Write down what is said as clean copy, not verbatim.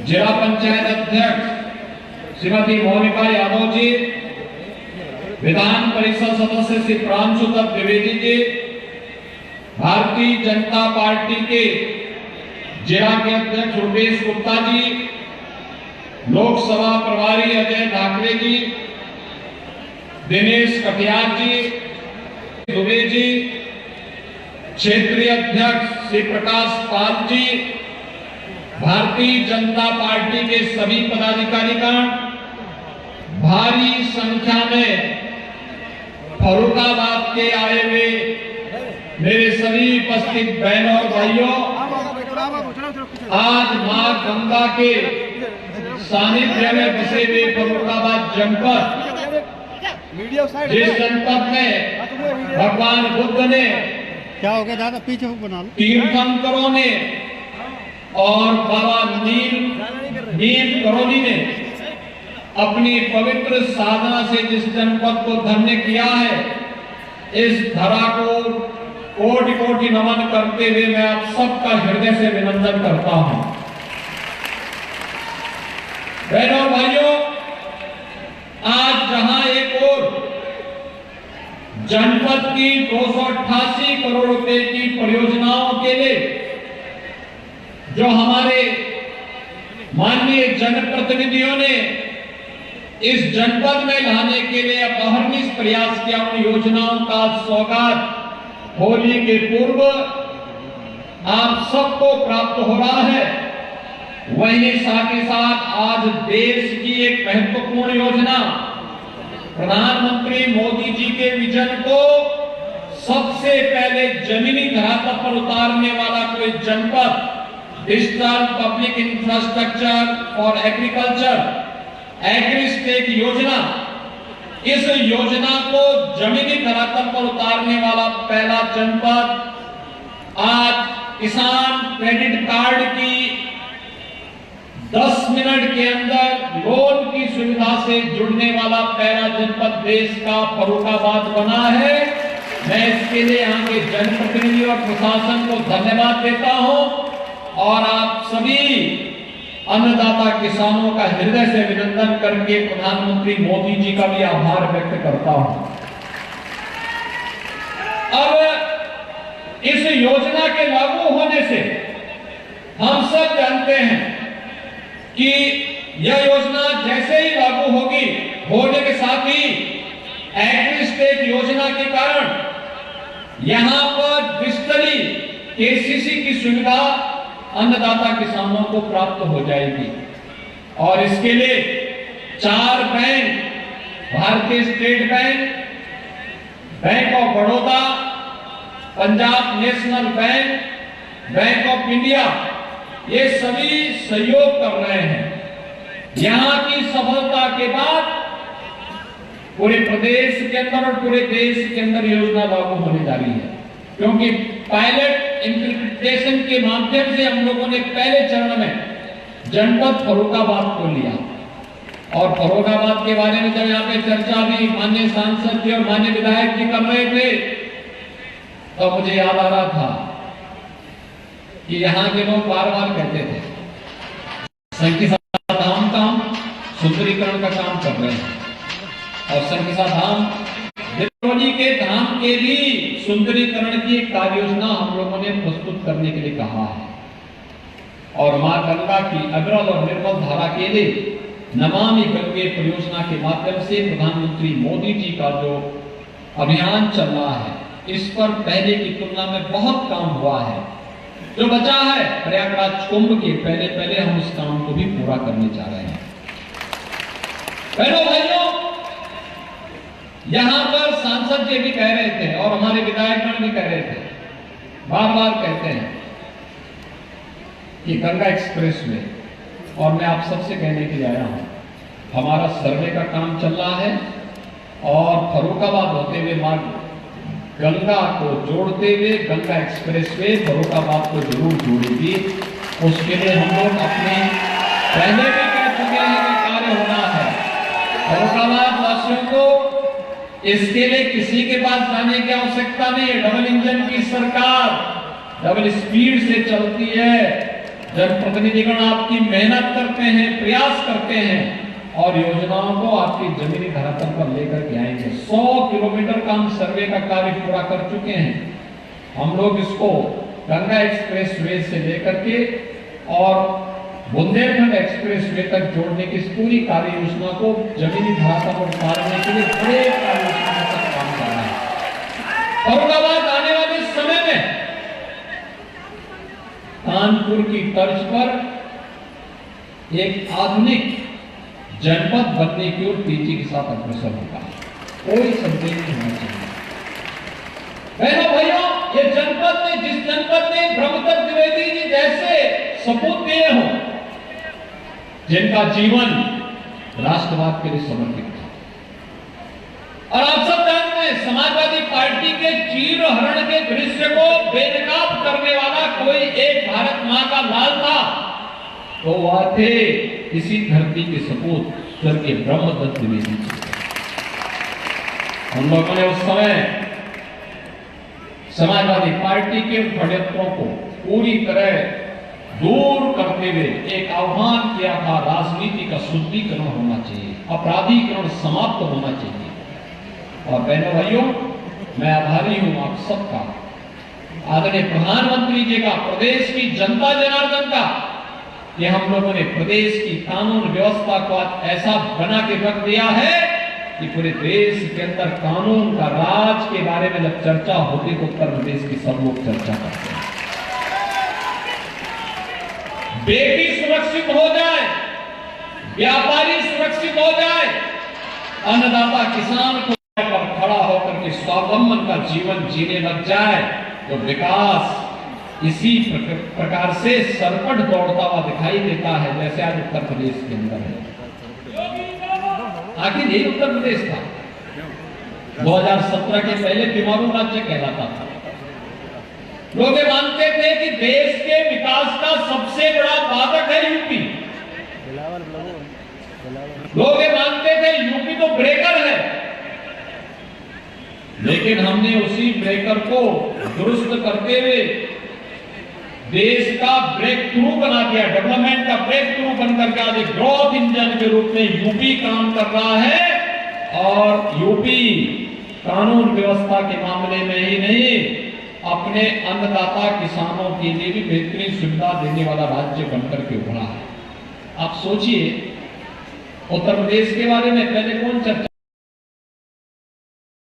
जिला पंचायत अध्यक्ष श्रीमती मोनिका यादव जी, विधान परिषद सदस्य श्री प्रांशुदत्त द्विवेदी जी, भारतीय जनता पार्टी के जिला के अध्यक्ष रुपेश गुप्ता जी, लोकसभा प्रभारी अजय ठाकरे जी, दिनेश कटियार जी, दुबे जी, क्षेत्रीय अध्यक्ष श्री प्रकाश पाल जी, भारतीय जनता पार्टी के सभी पदाधिकारीगण, भारी संख्या में फर्रुखाबाद के आए हुए मेरे सभी उपस्थित बहनों और भाइयों, आज मां गंगा के सानिध्य में बसे हुए फर्रुखाबाद जनपद, जिस जनपद में भगवान बुद्ध ने, क्या हो गया दादा, पीछे बना लो, तीर्थंकरों ने और बाबा नीम करोली ने अपनी पवित्र साधना से जिस जनपद को धन्य किया है, इस धरा को कोटि कोटि नमन करते हुए मैं आप सबका हृदय से अभिनंदन करता हूं। बहनों भाइयों, आज जहां एक और जनपद की 288 करोड़ रुपए की परियोजनाओं के लिए जो हमारे माननीय जनप्रतिनिधियों ने इस जनपद में लाने के लिए अहर्निश प्रयास किया, उन योजनाओं का सौगात होली के पूर्व आप सबको प्राप्त हो रहा है। वहीं साथ ही साथ आज देश की एक महत्वपूर्ण योजना, प्रधानमंत्री मोदी जी के विजन को सबसे पहले जमीनी धरातल पर उतारने वाला कोई जनपद, digital public infrastructure for agriculture, AgriStack योजना, इस योजना को जमीनी धरातल पर उतारने वाला पहला जनपद, आज किसान क्रेडिट कार्ड की 10 मिनट के अंदर लोन की सुविधा से जुड़ने वाला पहला जनपद देश का फर्रुखाबाद बना है। मैं इसके लिए यहाँ के जनप्रतिनिधि और प्रशासन को धन्यवाद देता हूँ और आप सभी अन्नदाता किसानों का हृदय से अभिनंदन करके प्रधानमंत्री मोदी जी का भी आभार व्यक्त करता हूं। अब इस योजना के लागू होने से हम सब जानते हैं कि यह योजना जैसे ही लागू होगी, होने के साथ ही एग्रीस्टेक योजना के कारण यहां पर डिजिटली केसीसी की सुविधा अन्नदाता किसानों को प्राप्त हो जाएगी और इसके लिए 4 बैंक, भारतीय state bank, bank of Baroda, Punjab national bank, bank of India, ये सभी सहयोग कर रहे हैं। यहां की सफलता के बाद पूरे प्रदेश के अंदर और पूरे देश के अंदर योजना लागू होने जा रही है, क्योंकि पायलट इंप्लीमेंटेशन के माध्यम से हम लोगों ने पहले चरण में जनपद फर्रुखाबाद को लिया और फर्रुखाबाद के बारे में जब यहाँ पे चर्चा भी माननीय सांसद जी और माननीय विधायक जी कर रहे थे, तो मुझे याद आ रहा था कि यहाँ के लोग बार बार कहते थे संकिसा धाम का हम सुंदरीकरण का काम कर रहे हैं और संकिसा धाम के धाम के भी सुंदरीकरण की एक कार्य योजना हम लोगों ने प्रस्तुत करने के लिए कहा है और मां गंगा की अविरल और निर्मल धारा के लिए नमामि गंगे परियोजना के माध्यम से प्रधानमंत्री मोदी जी का जो अभियान चल रहा है, इस पर पहले की तुलना में बहुत काम हुआ है। जो बचा है प्रयागराज कुंभ के पहले हम उस काम को भी पूरा करने जा रहे हैं। बहनों भाइयों, यहां पर सांसद जी भी कह रहे थे और हमारे विधायकगण भी कह रहे थे, बार बार कहते हैं कि गंगा एक्सप्रेस वे, और मैं आप सबसे कहने के लिए आया हूं, हमारा सर्वे का काम चल रहा है और फर्रुखाबाद होते हुए मार्ग गंगा को जोड़ते हुए गंगा एक्सप्रेस वे फर्रुखाबाद को जरूर जोड़ेगी। उसके लिए हम लोग अपने पहले भी कह चुके हैं कि कार्य होना है। फर्रुखाबाद वासियों को इसके लिए किसी के पास जाने की आवश्यकता नहीं है। डबल इंजन की सरकार डबल स्पीड से चलती है। जनप्रतिनिधिगण आपकी मेहनत करते हैं, प्रयास करते हैं और योजनाओं को आपकी जमीनी धरातल पर लेकर के आएंगे। 100 किलोमीटर का हम सर्वे का कार्य पूरा कर चुके हैं। हम लोग इसको गंगा एक्सप्रेस वे से लेकर के और बुंदेलखंड एक्सप्रेस वे तक जोड़ने की इस पूरी कार्य योजना को जमीनी धरातल पर उतारने के लिए बड़े कार्य योजना तक काम कर रहा है। औरंगाबाद आने वाले समय में कानपुर की तर्ज पर एक आधुनिक जनपद बनने की ओर तेजी के साथ अग्रसर होगा, कोई संदेह नहीं होना चाहिए। बहनों भाइयों, ये जनपद में जिस जनपद में ब्रह्मदत्त द्विवेदी जी जैसे सपूत दिए हो, जिनका जीवन राष्ट्रवाद के लिए समर्पित था, और आप सब जानते हैं समाजवादी पार्टी के चीर हरण के दृश्य को बेनकाब करने वाला कोई एक भारत मां का लाल था, तो वह थे इसी धरती के सपूत स्वर्गीय ब्रह्मदत्त द्विवेदी जी। हम लोगों ने उस समय समाजवादी पार्टी के षड्यंत्रों को पूरी तरह दूर करते हुए एक आह्वान किया था, राजनीति का शुद्धिकरण होना चाहिए, अपराधीकरण समाप्त होना चाहिए। और बहनों भाइयों, मैं आभारी हूं आप सबका, आदरणीय प्रधानमंत्री जी का, प्रदेश की जनता जनार्दन का, कि हम लोगों ने प्रदेश की कानून व्यवस्था को ऐसा बना के रख दिया है कि पूरे देश के अंदर कानून का राज के बारे में जब चर्चा होती तो उत्तर प्रदेश की सब लोग चर्चा करते हैं। बेटी सुरक्षित हो जाए, व्यापारी सुरक्षित हो जाए, अन्नदाता किसान को पर खड़ा होकर के स्वावलंबन का जीवन जीने लग जाए, तो विकास इसी प्रकार से सरपट दौड़ता हुआ दिखाई देता है, जैसे आज उत्तर प्रदेश के अंदर है। आखिर यही उत्तर प्रदेश था। 2017 के पहले बीमारू राज्य कहलाता था। लोग ये मानते थे कि देश के विकास का सबसे बड़ा बाधक है यूपी। लोग ये मानते थे यूपी तो ब्रेकर है, लेकिन हमने उसी ब्रेकर को दुरुस्त करते हुए देश का ब्रेक थ्रू बना दिया, डेवलपमेंट का ब्रेक थ्रू बनकर के आज ग्रोथ इंजन के रूप में यूपी काम कर रहा है। और यूपी कानून व्यवस्था के मामले में ही नहीं, अपने अन्नदाता किसानों के लिए भी बेहतरीन सुविधा देने वाला राज्य बनकर के उभरा है। आप सोचिए, उत्तर प्रदेश के बारे में पहले कौन चर्चा